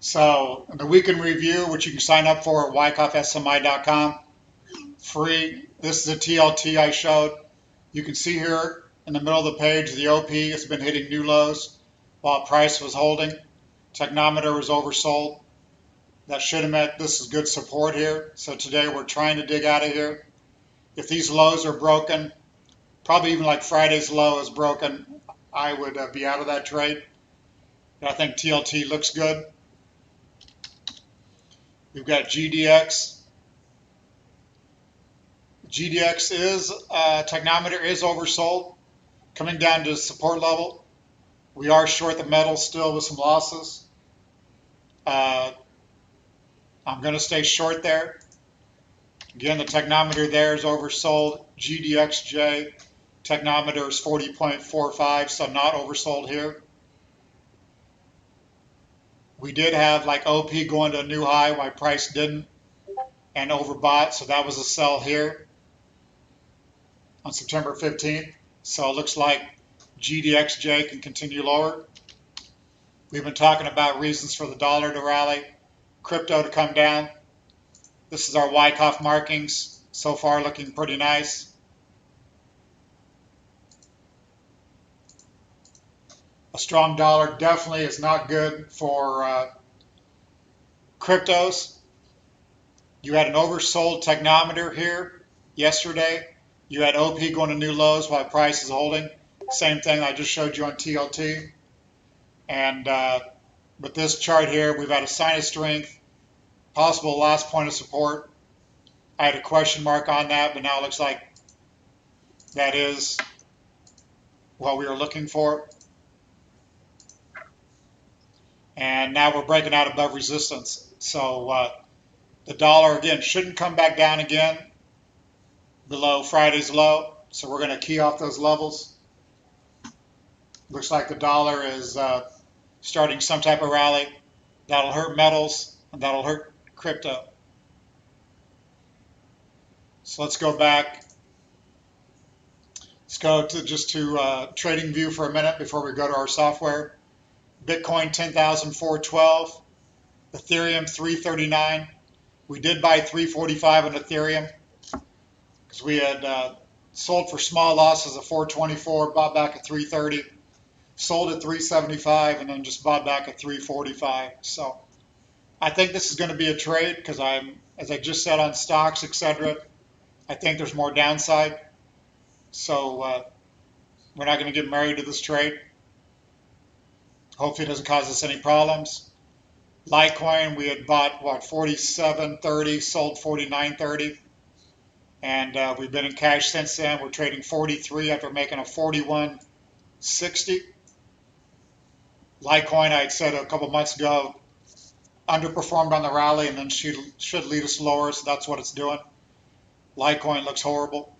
So the weekend review, which you can sign up for at wyckoffsmi.com, free. This is a TLT I showed. You can see here in the middle of the page, the OP has been hitting new lows while price was holding. Technometer was oversold. That should have meant this is good support here. So today we're trying to dig out of here. If these lows are broken, probably even like Friday's low is broken, I would be out of that trade. But I think TLT looks good. We've got GDX. GDX is, technometer is oversold, coming down to support level. We are short the metal still with some losses. I'm going to stay short there. Again, the technometer there is oversold. GDXJ technometer is 40.45, so not oversold here. We did have like OP going to a new high while price didn't, and overbought, so that was a sell here on September 15th. So it looks like GDXJ can continue lower. We've been talking about reasons for the dollar to rally, crypto to come down. This is our Wyckoff markings. So far looking pretty nice. A strong dollar definitely is not good for cryptos. You had an oversold technometer here yesterday. You had OP going to new lows while price is holding. Same thing I just showed you on TLT. And with this chart here, we've had a sign of strength, possible last point of support. I had a question mark on that, but now it looks like that is what we were looking for. And now we're breaking out above resistance. So the dollar, again, shouldn't come back down again below Friday's low. So we're going to key off those levels. Looks like the dollar is starting some type of rally. That'll hurt metals, and that'll hurt crypto. So let's go back. Let's go to just to trading view for a minute before we go to our software. Bitcoin 10,412, Ethereum 339. We did buy 345 on Ethereum because we had sold for small losses at 424, bought back at 330, sold at 375, and then just bought back at 345. So I think this is going to be a trade because as I just said on stocks, etc., I think there's more downside. So we're not going to get married to this trade. Hopefully it doesn't cause us any problems. Litecoin, we had bought, what, 47.30, sold 49.30. And we've been in cash since then. We're trading 43 after making a 41.60. Litecoin, I had said a couple months ago, underperformed on the rally and then should lead us lower, so that's what it's doing. Litecoin looks horrible.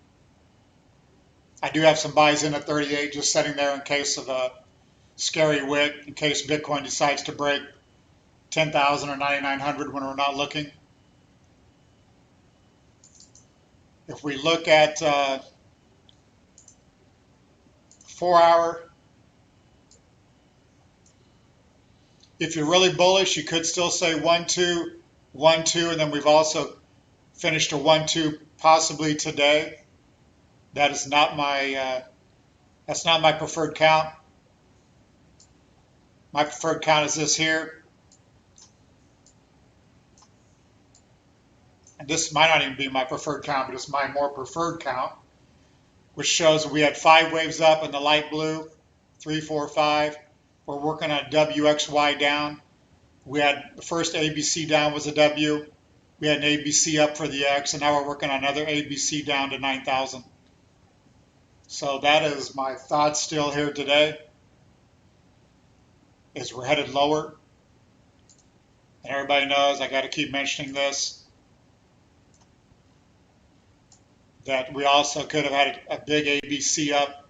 I do have some buys in at 38, just sitting there in case of a scary wick, in case Bitcoin decides to break 10,000 or 9,900 when we're not looking. If we look at 4 hour, if you're really bullish, you could still say 1-2, 1-2, and then we've also finished a 1-2 possibly today. That is not my that's not my preferred count. My preferred count is this here. And this might not even be my preferred count, but it's my more preferred count, which shows we had 5 waves up in the light blue, 3, 4, 5. We're working on WXY down. We had the first ABC down was a W. We had an ABC up for the X, and now we're working on another ABC down to 9,000. So that is my thoughts still here today, is we're headed lower. And everybody knows I got to keep mentioning this, that we also could have had a big ABC up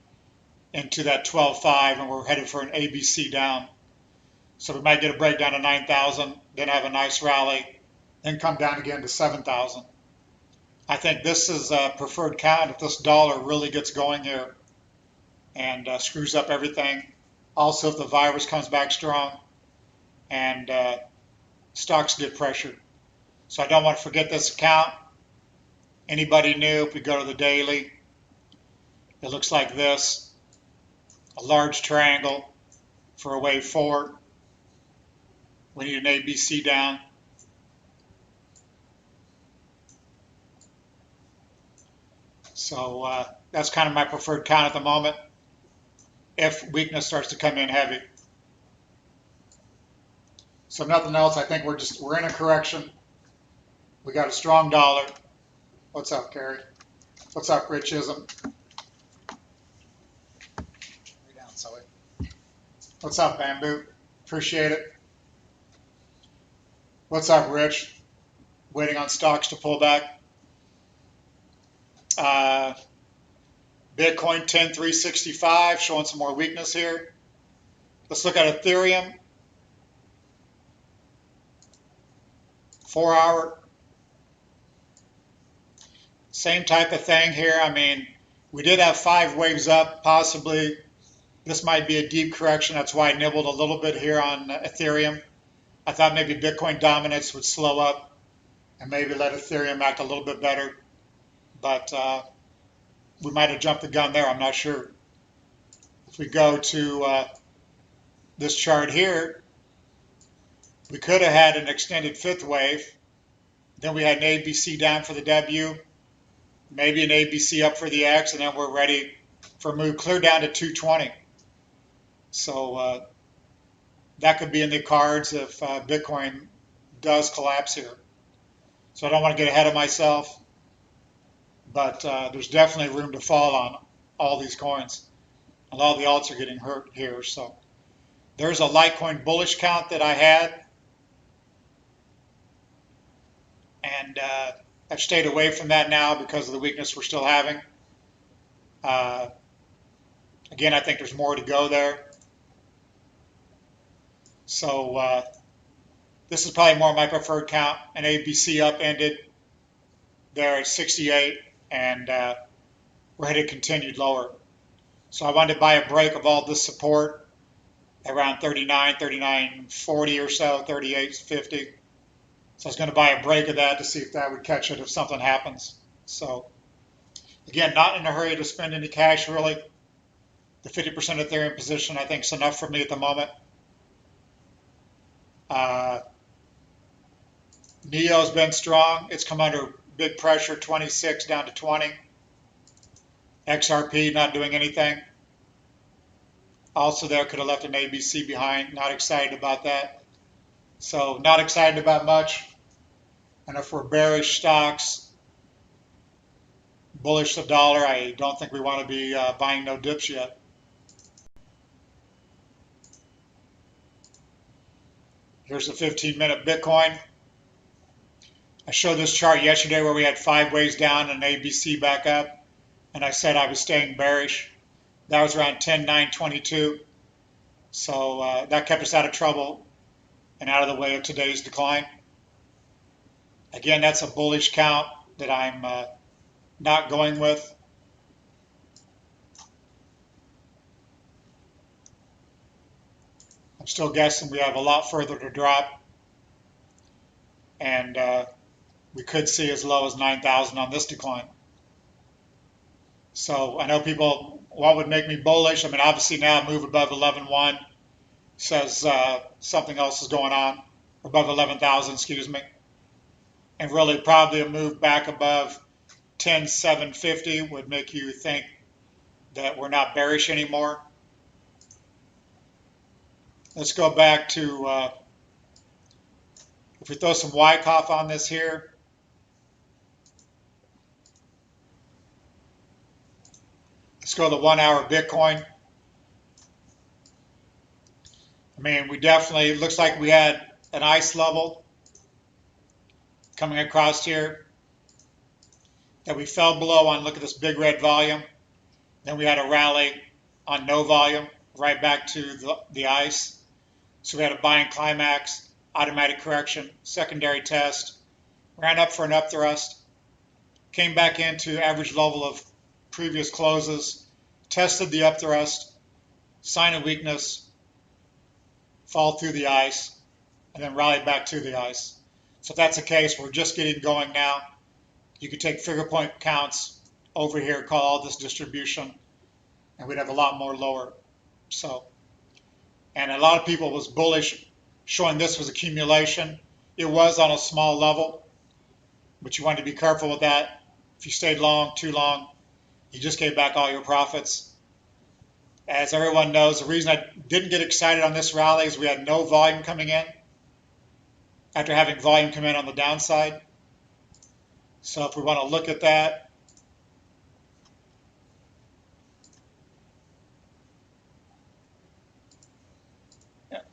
into that 12.5, and we're headed for an ABC down. So we might get a breakdown to 9,000, then have a nice rally, then come down again to 7,000. I think this is a preferred count if this dollar really gets going here and screws up everything. Also, if the virus comes back strong and stocks get pressured. So I don't want to forget this account. Anybody new, if we go to the daily, it looks like this, a large triangle for a wave 4. We need an ABC down. So that's kind of my preferred count at the moment if weakness starts to come in heavy. So if nothing else, I think we're in a correction. We got a strong dollar. What's up, Carrie? What's up, Richism? What's up, Bamboo? Appreciate it. What's up, Rich? Waiting on stocks to pull back. Bitcoin 10,365, showing some more weakness here. Let's look at Ethereum. 4 hour. Same type of thing here. I mean, we did have 5 waves up, possibly. This might be a deep correction. That's why I nibbled a little bit here on Ethereum. I thought maybe Bitcoin dominance would slow up and maybe let Ethereum act a little bit better. But we might have jumped the gun there. I'm not sure. If we go to this chart here, we could have had an extended 5th wave. Then we had an ABC down for the W, maybe an ABC up for the X, and then we're ready for a move clear down to 220. So that could be in the cards if Bitcoin does collapse here. So I don't want to get ahead of myself, but there's definitely room to fall on all these coins. A lot of the alts are getting hurt here. So there's a Litecoin bullish count that I had, and I've stayed away from that now because of the weakness we're still having. Again, I think there's more to go there. So this is probably more my preferred count. An ABC up ended there at 68, and we're headed continued lower. So I wanted to buy a break of all this support around 39, 39.40 or so, 38.50. So I was going to buy a break of that to see if that would catch it if something happens. So again, not in a hurry to spend any cash really. The 50% Ethereum position I think is enough for me at the moment. NEO's been strong. It's come under big pressure, 26 down to 20. XRP not doing anything. Also there, could have left an ABC behind. Not excited about that. So not excited about much. And if we're bearish stocks, bullish the dollar, I don't think we want to be buying no dips yet. Here's the 15-minute Bitcoin. I showed this chart yesterday where we had 5 waves down and an ABC back up, and I said I was staying bearish. That was around 10,922. So that kept us out of trouble and out of the way of today's decline. Again, that's a bullish count that I'm not going with. I'm still guessing we have a lot further to drop, and we could see as low as 9,000 on this decline. So I know people, what would make me bullish? I mean, obviously now a move above 11.1 says something else is going on, above 11,000, excuse me. And really probably a move back above 10,750 would make you think that we're not bearish anymore. Let's go back to, if we throw some Wyckoff on this here, let's go to the 1 hour Bitcoin. I mean, we definitely, looks like we had an ice level coming across here that we fell below on. Look at this big red volume. Then we had a rally on no volume right back to the ice. So we had a buying climax, automatic correction, secondary test, ran up for an up thrust, came back into average level of previous closes, tested the up thrust, sign of weakness, fall through the ice, and then rallied back to the highs. So if that's the case, we're just getting going now. You could take figure point counts over here, call all this distribution, and we'd have a lot more lower. So, and a lot of people was bullish, showing this was accumulation. It was on a small level, but you wanted to be careful with that. If you stayed long, too long, you just gave back all your profits. As everyone knows, the reason I didn't get excited on this rally is we had no volume coming in after having volume come in on the downside. So if we want to look at that,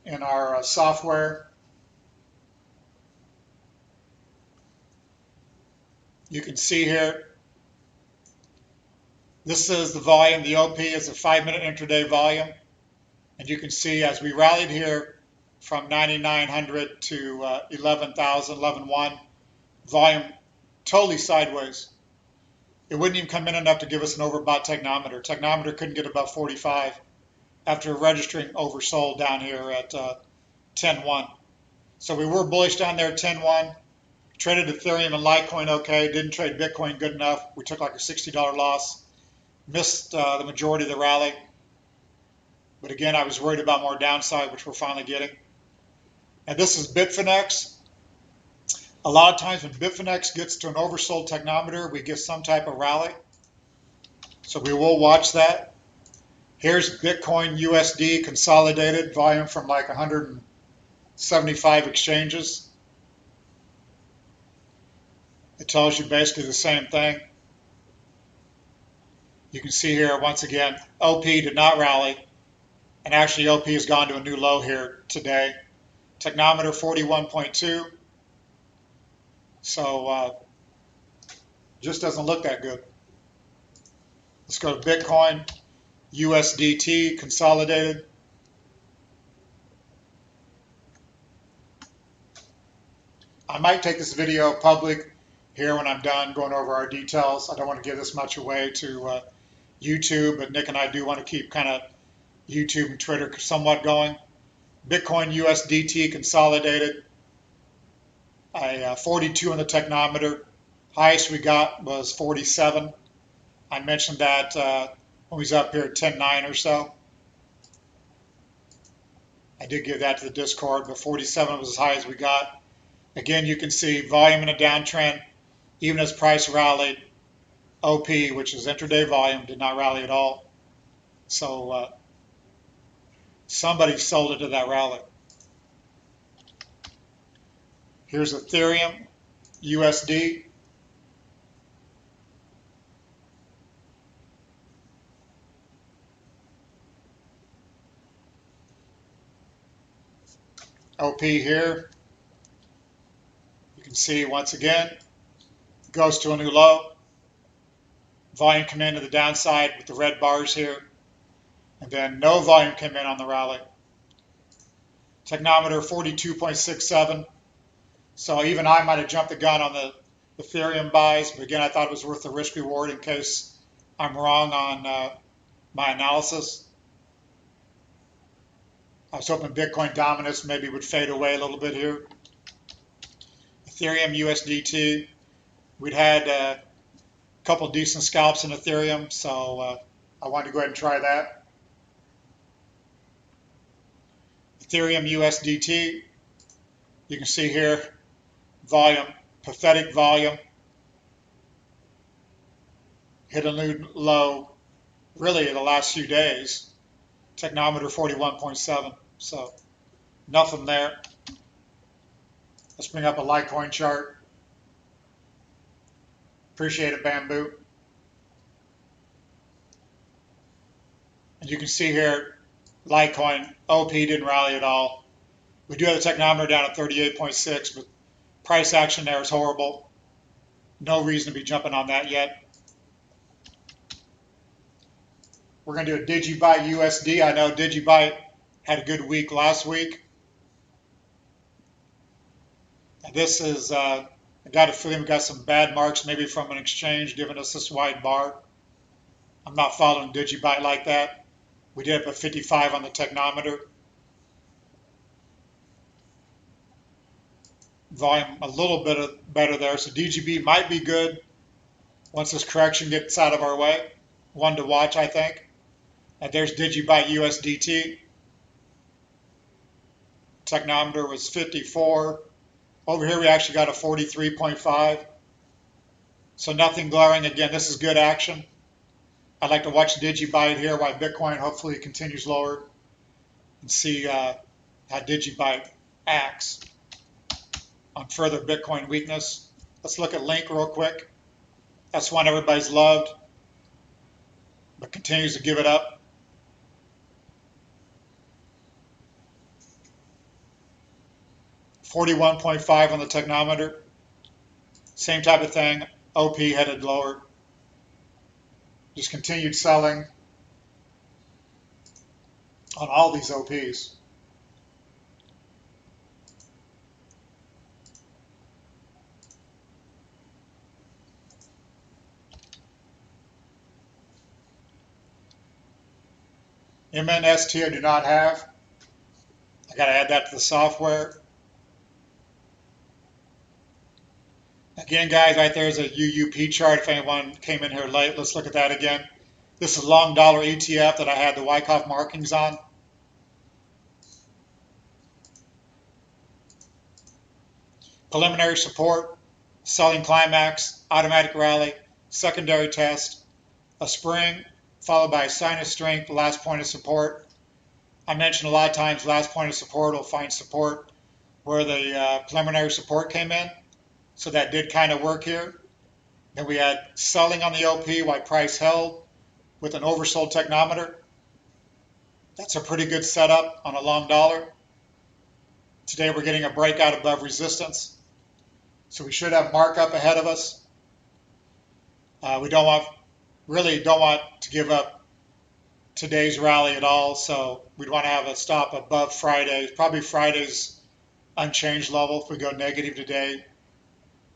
in our software, you can see here, this is the volume. The OP is a 5-minute intraday volume. And you can see as we rallied here from 9,900 to 11,000, 11,1, volume totally sideways. It wouldn't even come in enough to give us an overbought technometer. Technometer couldn't get above 45 after registering oversold down here at 10.1. So we were bullish down there at 10.1. Traded Ethereum and Litecoin okay. Didn't trade Bitcoin good enough. We took like a $60 loss. Missed the majority of the rally. But again, I was worried about more downside, which we're finally getting. And this is Bitfinex. A lot of times when Bitfinex gets to an oversold technometer, we get some type of rally. So we will watch that. Here's Bitcoin USD consolidated volume from like 175 exchanges. It tells you basically the same thing. You can see here, once again, OP did not rally. And actually, OP has gone to a new low here today. Technometer 41.2. So just doesn't look that good. Let's go to Bitcoin USDT consolidated. I might take this video public here when I'm done going over our details. I don't want to give this much away to YouTube, but Nick and I do want to keep kind of YouTube and Twitter somewhat going. Bitcoin USDT consolidated, a 42 on the technometer. Highest we got was 47. I mentioned that when we was up here at 10.9 or so. I did give that to the Discord, but 47 was as high as we got. Again, you can see volume in a downtrend, even as price rallied. OP, which is intraday volume, did not rally at all. So somebody sold it to that rally. Here's Ethereum USD. OP here. You can see once again, goes to a new low. Volume come in to the downside with the red bars here. And then no volume came in on the rally. Technometer 42.67. So even I might have jumped the gun on the Ethereum buys, but again, I thought it was worth the risk reward in case I'm wrong on my analysis. I was hoping Bitcoin dominance maybe would fade away a little bit here. Ethereum USDT. We'd had a couple decent scalps in Ethereum, so I wanted to go ahead and try that. Ethereum USDT. You can see here, volume, pathetic volume. Hit a new low, really, in the last few days. Technometer 41.7, so nothing there. Let's bring up a Litecoin chart. Appreciate it, Bamboo. And you can see here, Litecoin, OP didn't rally at all. We do have the technometer down at 38.6, but price action there is horrible. No reason to be jumping on that yet. We're going to do a DigiByte USD. I know DigiByte had a good week last week. And this is, I got a feeling we got some bad marks maybe from an exchange giving us this wide bar. I'm not following DigiByte like that. We did have a 55 on the technometer. volume a little bit better there. So DGB might be good once this correction gets out of our way. One to watch, I think. And there's DigiByte USDT. Technometer was 54. Over here we actually got a 43.5. So nothing glaring. Again, this is good action. I'd like to watch DigiByte here while Bitcoin hopefully continues lower and see how DigiByte acts on further Bitcoin weakness. Let's look at Link real quick. That's one everybody's loved, but continues to give it up. $41.5 on the technometer. Same type of thing. OP headed lower. Just continued selling on all these OPs. MNST I do not have. I got to add that to the software. Again, guys, right there is a UUP chart. If anyone came in here late, let's look at that again. This is long dollar ETF that I had the Wyckoff markings on. Preliminary support, selling climax, automatic rally, secondary test, a spring, followed by a sign of strength, last point of support. I mentioned a lot of times last point of support will find support where the preliminary support came in. So that did kind of work here. Then we had selling on the OP while price held with an oversold technometer. That's a pretty good setup on a long dollar. Today we're getting a breakout above resistance. So we should have markup ahead of us. We really don't want to give up today's rally at all. So we'd want to have a stop above Friday, probably Friday's unchanged level. If we go negative today,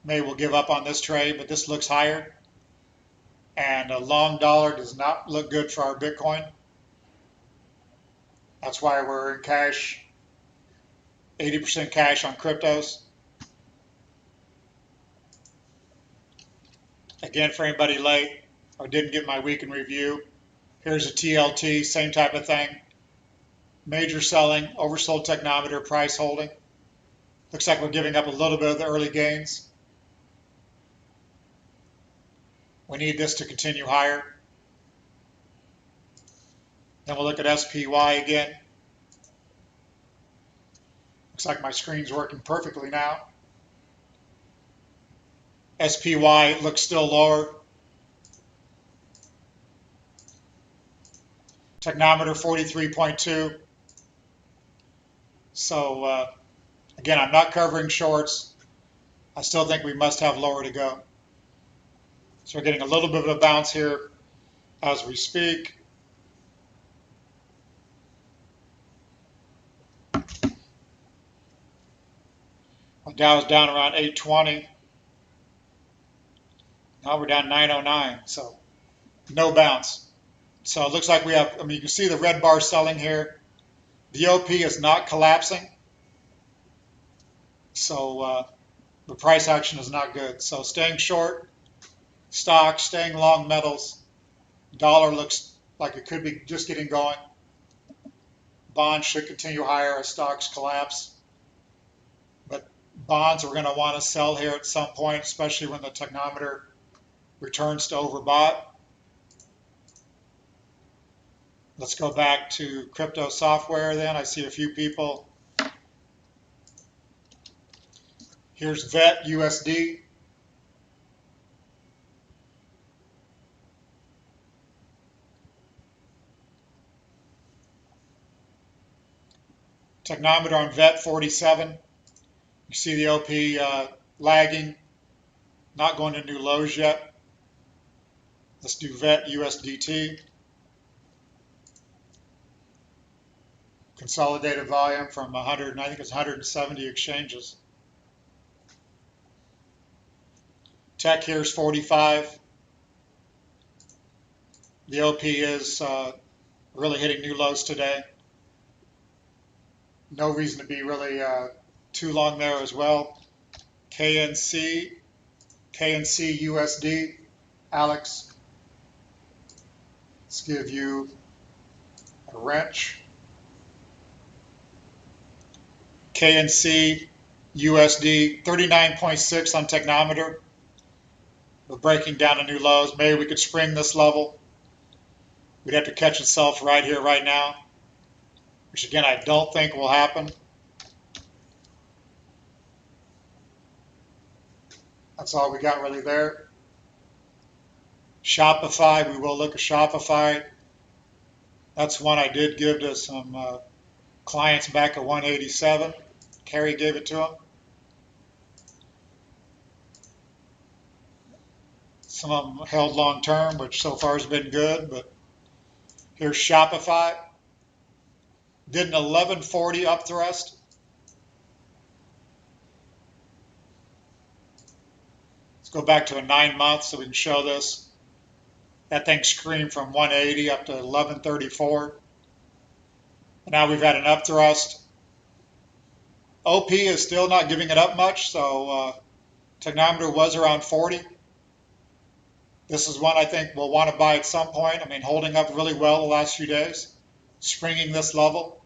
maybe we'll give up on this trade, but this looks higher. And a long dollar does not look good for our Bitcoin. That's why we're in cash, 80% cash on cryptos. Again, for anybody late or didn't get my week in review, here's a TLT, same type of thing. Major selling, oversold technometer, price holding. Looks like we're giving up a little bit of the early gains. We need this to continue higher. Then we'll look at SPY again. Looks like my screen's working perfectly now. SPY looks still lower. Technometer 43.2. So again, I'm not covering shorts. I still think we must have lower to go. So we're getting a little bit of a bounce here as we speak. The Dow is down around 820. Now we're down 909, so no bounce. So it looks like we have, you can see the red bar selling here. The OP is not collapsing. So the price action is not good. So staying short stocks, staying long metals. Dollar looks like it could be just getting going. Bonds should continue higher as stocks collapse. But bonds we're going to want to sell here at some point, especially when the technometer returns to overbought. Let's go back to crypto software then. I see a few people. Here's VET USD. Technometer on VET 47. You see the OP lagging, not going to new lows yet. Let's do VET USDT. Consolidated volume from 100, I think it's 170 exchanges. Tech here is 45. The OP is really hitting new lows today. No reason to be really too long there as well. KNC, KNC USD. Alex, let's give you a wrench. KNC USD 39.6 on technometer. We're breaking down to new lows. Maybe we could spring this level. We'd have to catch itself right here, right now, which again, I don't think will happen. That's all we got really there. Shopify, we will look at Shopify. That's one I did give to some clients back at 187. Carrie gave it to them. Some of them held long term, which so far has been good. But here's Shopify. Did an 1140 up thrust. Let's go back to a 9 month so we can show this. That thing screamed from 180 up to 1134. Now we've had an up thrust. OP is still not giving it up much, so technometer was around 40. This is one I think we'll want to buy at some point. I mean, holding up really well the last few days, springing this level.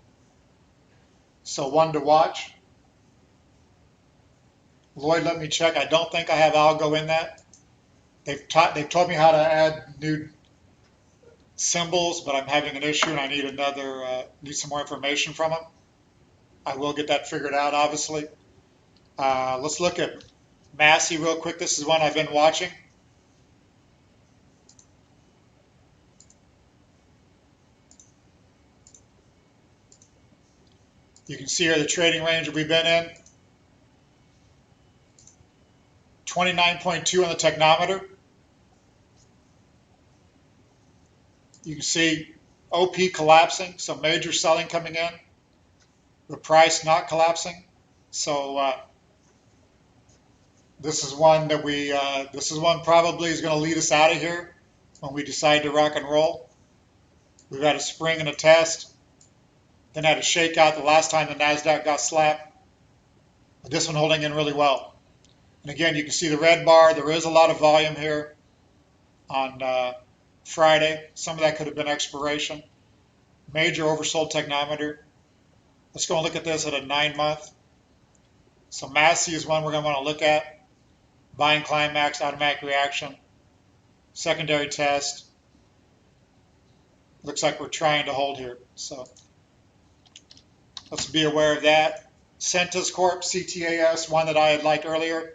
So one to watch. Lloyd, let me check. I don't think I have algo in that. They've told me how to add new symbols, but I'm having an issue and I need need some more information from them. I will get that figured out, obviously. Let's look at Massey real quick. This is one I've been watching. You can see here the trading range that we've been in. 29.2 on the technometer. You can see OP collapsing, so major selling coming in. The price not collapsing. So this is one that this is one probably is going to lead us out of here when we decide to rock and roll. We've had a spring and a test, then had a shakeout the last time the NASDAQ got slapped. But this one holding in really well. And again, you can see the red bar. There is a lot of volume here on Friday. Some of that could have been expiration. Major oversold technometer. Let's go and look at this at a 9 month. So Massey is one we're going to want to look at. Buying climax, automatic reaction, secondary test. Looks like we're trying to hold here. So let's be aware of that. Centus Corp, CTAS, one that I had liked earlier.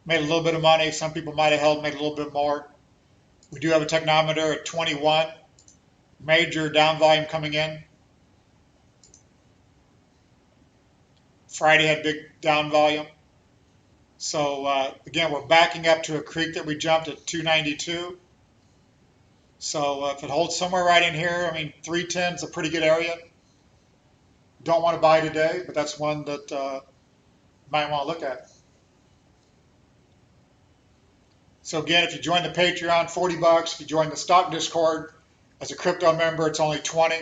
Made a little bit of money. Some people might have held, made a little bit more. We do have a technometer at 21. Major down volume coming in. Friday had big down volume. So again, we're backing up to a creek that we jumped at 292. So if it holds somewhere right in here, I mean, 310 is a pretty good area. Don't want to buy today, but that's one that you might want to look at. So again, if you join the Patreon, 40 bucks. If you join the stock Discord as a crypto member, it's only 20.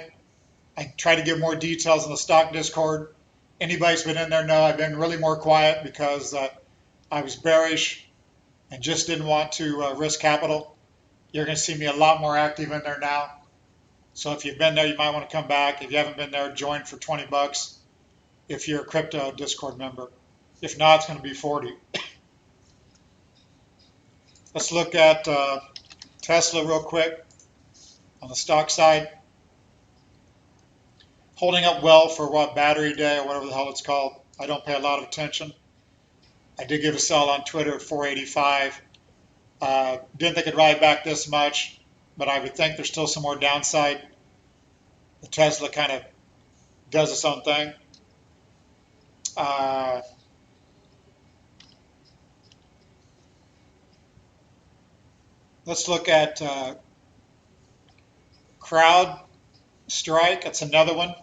I try to give more details in the stock Discord. Anybody's been in there know I've been really more quiet because I was bearish and just didn't want to risk capital. You're going to see me a lot more active in there now. So if you've been there, you might want to come back. If you haven't been there, join for 20 bucks if you're a crypto Discord member. If not, it's going to be 40. Let's look at Tesla real quick on the stock side. Holding up well for what, battery day or whatever the hell it's called. I don't pay a lot of attention. I did give a sell on Twitter at 485. Didn't think it'd ride back this much, but I would think there's still some more downside. The Tesla kind of does its own thing. Let's look at CrowdStrike. That's another one.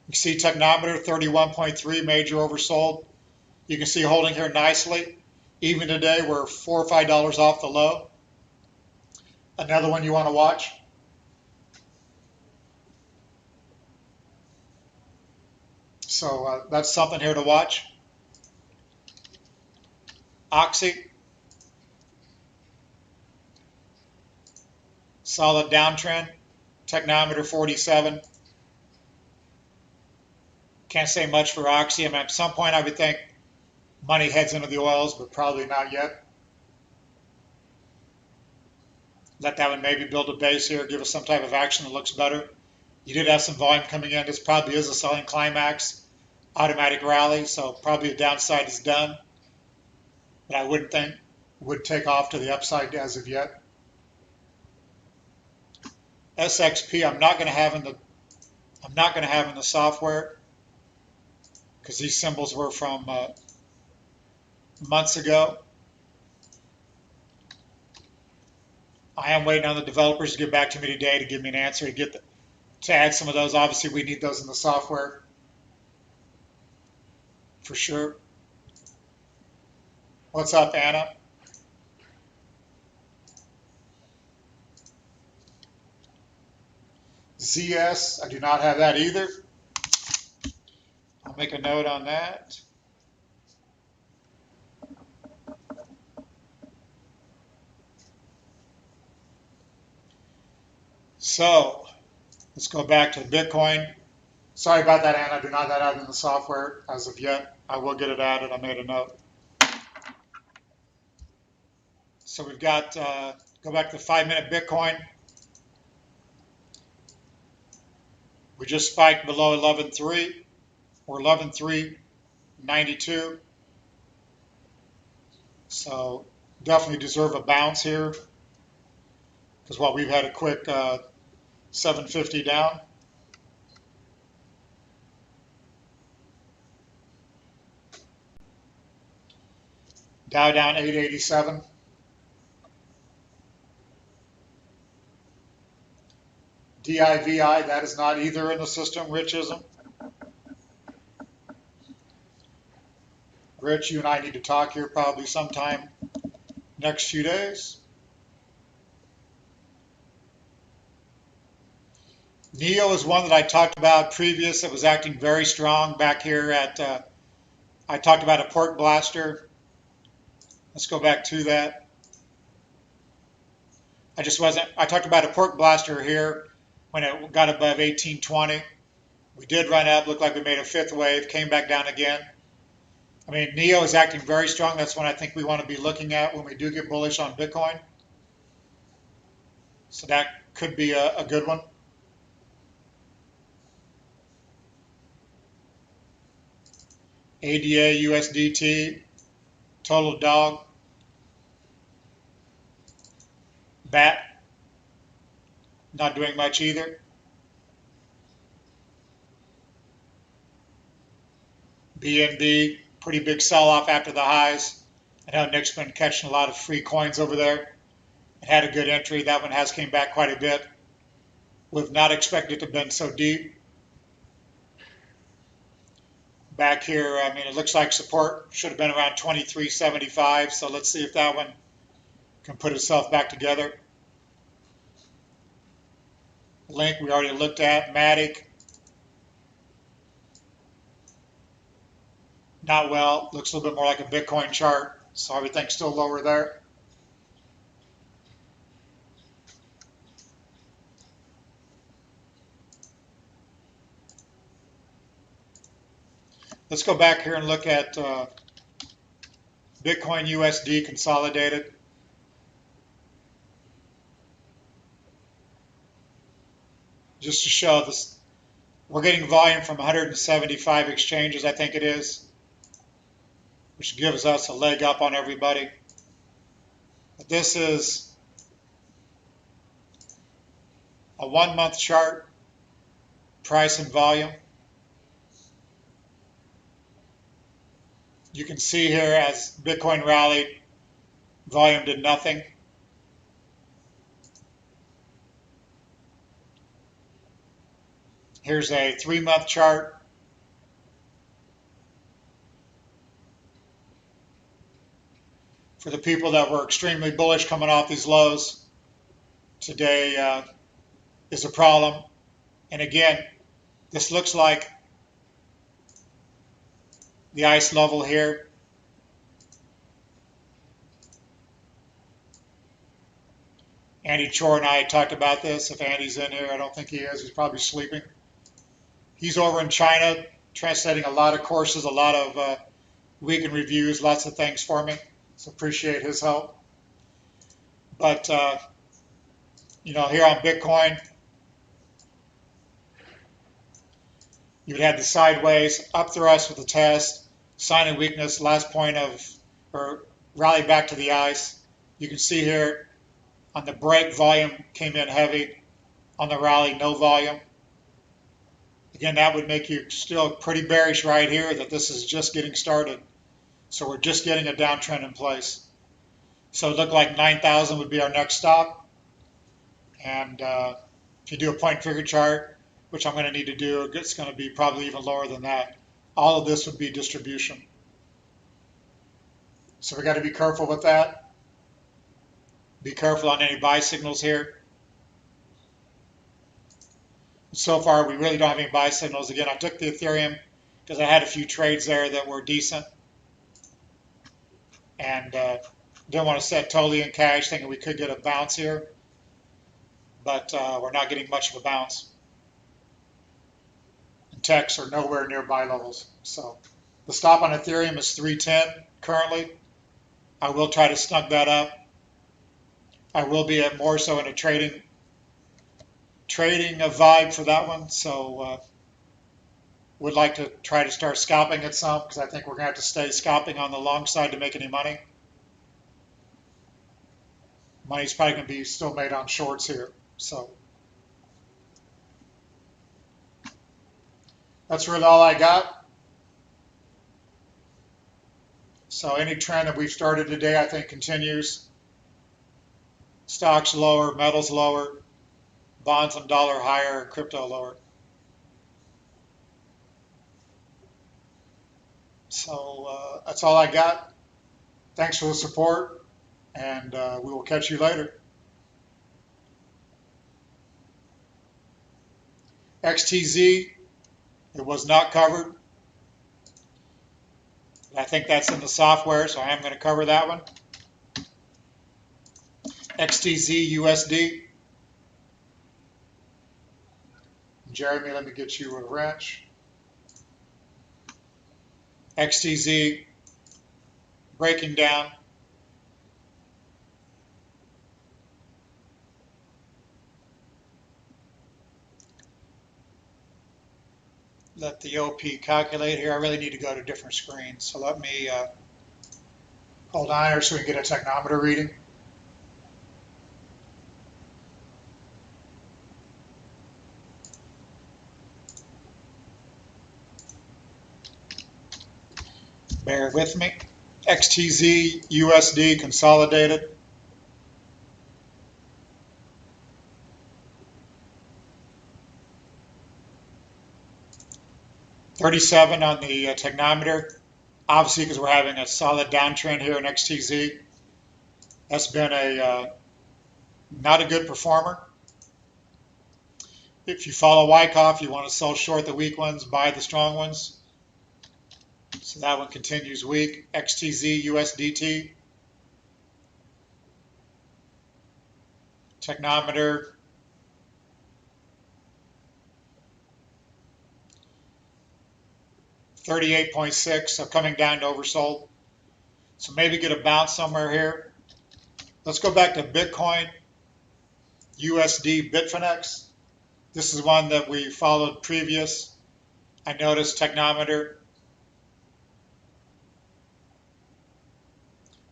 You see technometer 31.3, major oversold. You can see holding here nicely. Even today, we're $4 or $5 off the low. Another one you want to watch. So that's something here to watch. Oxy, solid downtrend. Technometer 47. Can't say much for Oxy. I mean, at some point I would think money heads into the oils, but probably not yet. Let that one maybe build a base here, give us some type of action that looks better. You did have some volume coming in. This probably is a selling climax, automatic rally, so probably the downside is done. But I wouldn't think would take off to the upside as of yet. SXP I'm not going to have in the software because these symbols were from months ago. I am waiting on the developers to get back to me today to give me an answer to add some of those. Obviously, we need those in the software for sure. What's up, Anna? ZS, I do not have that either. I'll make a note on that. So let's go back to Bitcoin. Sorry about that, Anna. I do not have that in the software as of yet. I will get it added. I made a note. So we've got, go back to the 5-minute Bitcoin. We just spiked below 11.3 or 11.392. So definitely deserve a bounce here because we've had a quick 750 down. Dow down 887. DIVI, that is not either in the system. Rich isn't. Rich, you and I need to talk here probably sometime next few days. NEO is one that I talked about previous. It was acting very strong back here at, I talked about a pork blaster. Let's go back to that. I talked about a pork blaster here when it got above 1820. We did run up, looked like we made a fifth wave, came back down again. I mean, NEO is acting very strong. That's one I think we want to be looking at when we do get bullish on Bitcoin. So that could be a good one. ADA, USDT, total dog. BAT, not doing much either. BNB, pretty big sell-off after the highs. I know Nick's been catching a lot of free coins over there. It had a good entry. That one has came back quite a bit. We've not expected it to have been so deep. Back here, I mean, it looks like support should have been around 23.75. So let's see if that one can put itself back together. Link we already looked at. Matic, not well. Looks a little bit more like a Bitcoin chart. So everything's still lower there. Let's go back here and look at Bitcoin USD consolidated. Just to show this, we're getting volume from 175 exchanges, I think it is, which gives us a leg up on everybody. But this is a 1-month chart, price and volume. You can see here as Bitcoin rallied, volume did nothing. Here's a 3-month chart. For the people that were extremely bullish coming off these lows, today is a problem. And again, this looks like the ice level here. Andy Chor and I talked about this. If Andy's in here, I don't think he is. He's probably sleeping. He's over in China translating a lot of courses, a lot of weekend reviews, lots of things for me. So appreciate his help. But, you know, here on Bitcoin, you would have the sideways, up thrust with the test, sign of weakness, last point of, or rally back to the ice. You can see here on the break, volume came in heavy. On the rally, no volume. Again, that would make you still pretty bearish right here that this is just getting started. So we're just getting a downtrend in place. So it looked like 9,000 would be our next stop. And if you do a point figure chart, which I'm going to need to do, it's going to be probably even lower than that. All of this would be distribution. So we got to be careful with that. Be careful on any buy signals here. So far, we really don't have any buy signals. Again, I took the Ethereum because I had a few trades there that were decent. And didn't want to set totally in cash, thinking we could get a bounce here. But we're not getting much of a bounce. And techs are nowhere near buy levels. So the stop on Ethereum is 310 currently. I will try to snug that up. I will be more so in a trading vibe for that one. So would like to try to start scalping at some, because I think we're going to have to stay scalping on the long side to make any money. Money's probably going to be still made on shorts here. So that's really all I got. So any trend that we've started today, I think, continues. Stocks lower, metals lower, bonds and dollar higher, crypto lower. So that's all I got. Thanks for the support, and we will catch you later. XTZ, it was not covered. I think that's in the software, so I am going to cover that one. XTZ USD. Jeremy, let me get you a wrench. XTZ breaking down. Let the OP calculate here. I really need to go to different screens. So let me hold on here so we can get a technometer reading. Bear with me. XTZ USD consolidated. $37 on the technometer. Obviously, because we're having a solid downtrend here in XTZ. That's been a not a good performer. If you follow Wyckoff, you want to sell short the weak ones, buy the strong ones. So that one continues weak. XTZ USDT. Technometer. $38.6, so coming down to oversold. So maybe get a bounce somewhere here. Let's go back to Bitcoin, USD Bitfinex. This is one that we followed previous. I noticed technometer.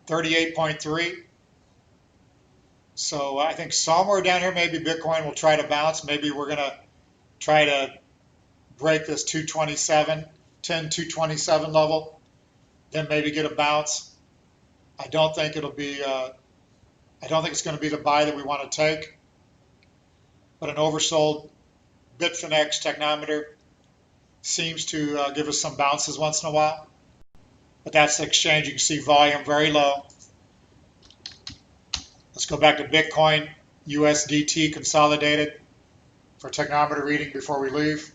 38.3. So I think somewhere down here, maybe Bitcoin will try to bounce. Maybe we're going to try to break this 227 level, then maybe get a bounce. I don't think it'll be, I don't think it's going to be the buy that we want to take, but an oversold Bitfinex technometer seems to give us some bounces once in a while. But that's the exchange. You can see volume very low. Let's go back to Bitcoin, USDT consolidated for technometer reading before we leave.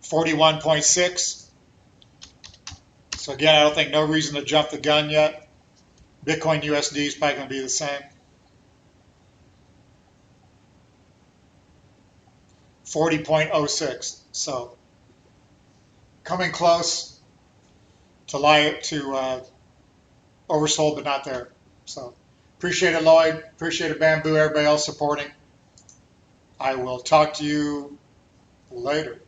41.6. So again, I don't think no reason to jump the gun yet. Bitcoin USD is probably going to be the same. 40.06. So coming close to oversold, but not there. So appreciate it, Lloyd. Appreciate it, Bamboo. Everybody else supporting. I will talk to you later.